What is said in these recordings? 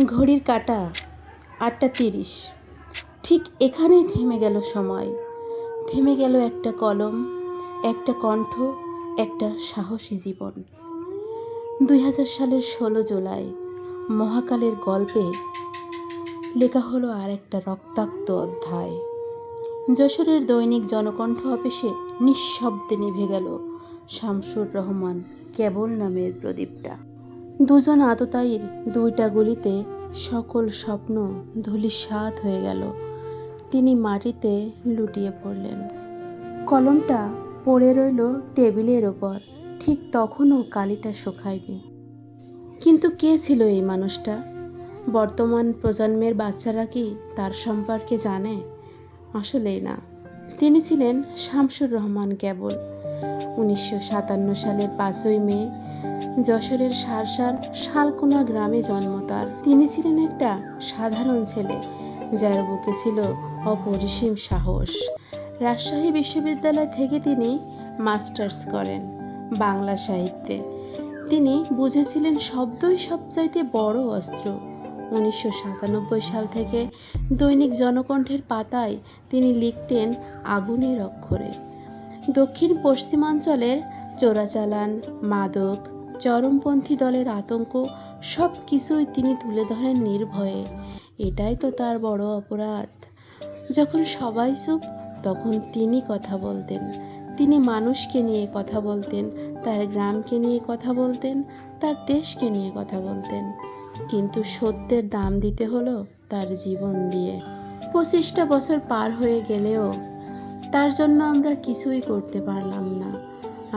ঘড়ির কাঁটা ৮টা ৩০। ঠিক এখানেই থেমে গেল সময়, থেমে গেল একটা কলম, একটা কণ্ঠ, একটা সাহসী জীবন। ২০০০ সালের ১৬ জুলাই মহাকালের গল্পে লেখা হলো আর একটা রক্তাক্ত অধ্যায়। যশোরের দৈনিক জনকণ্ঠ অফিসে নিঃশব্দে নিভে গেল শামসুর রহমান কেবল নামের প্রদীপটা। দুজন আততায়ীর ২টা গুলিতে সকল স্বপ্ন ধূলিসাৎ হয়ে গেল। তিনি মাটিতে লুটিয়ে পড়লেন। কলমটা পড়ে রইল টেবিলের ওপর। ঠিক তখনও কালিটা শুকায়নি। কিন্তু কে ছিল এই মানুষটা? বর্তমান প্রজন্মের বাচ্চারা কি তার সম্পর্কে জানে? আসলেই না। তিনি ছিলেন শামসুর রহমান কেবল। ১৯৫৭ সালের ৫ই মে যশোরের সারসার শালকোনা গ্রামে জন্ম তার। তিনি ছিলেন একটা সাধারণ ছেলে, যার বুকে ছিল অপরিসীম সাহস। রাজশাহী বিশ্ববিদ্যালয় থেকে তিনি মাস্টার্স করেন বাংলা সাহিত্যে। তিনি বুঝেছিলেন শব্দই সবচাইতে বড় অস্ত্র। ১৯৯৭ সাল থেকে দৈনিক জনকণ্ঠের পাতায় তিনি লিখতেন আগুনের অক্ষরে। দক্ষিণ পশ্চিমাঞ্চলের চোরাচালান, মাদক, চরমপন্থী দলের আতঙ্ক সব কিছুই তিনি তুলে ধরেন নির্ভয়ে। এটাই তো তার বড় অপরাধ। যখন সবাই চুপ, তখন তিনি কথা বলতেন। তিনি মানুষকে নিয়ে কথা বলতেন, তার গ্রামকে নিয়ে কথা বলতেন, তার দেশকে নিয়ে কথা বলতেন। কিন্তু সত্যের দাম দিতে হলো তার জীবন দিয়ে। ২৫টা বছর পার হয়ে গেলেও তার জন্য আমরা কিছুই করতে পারলাম না।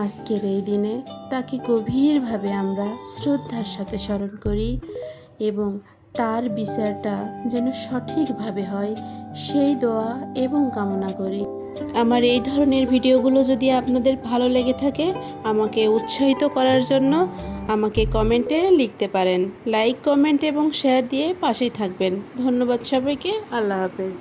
আজকের এই দিনে তাকে গভীরভাবে আমরা শ্রদ্ধার সাথে স্মরণ করি এবং তার বিচারটা যেন সঠিকভাবে হয় সেই দোয়া এবং কামনা করি। আমার এই ধরনের ভিডিওগুলো যদি আপনাদের ভালো লেগে থাকে, আমাকে উৎসাহিত করার জন্য আমাকে কমেন্টে লিখতে পারেন। লাইক, কমেন্ট এবং শেয়ার দিয়ে পাশেই থাকবেন। ধন্যবাদ সবাইকে। আল্লাহ হাফেজ।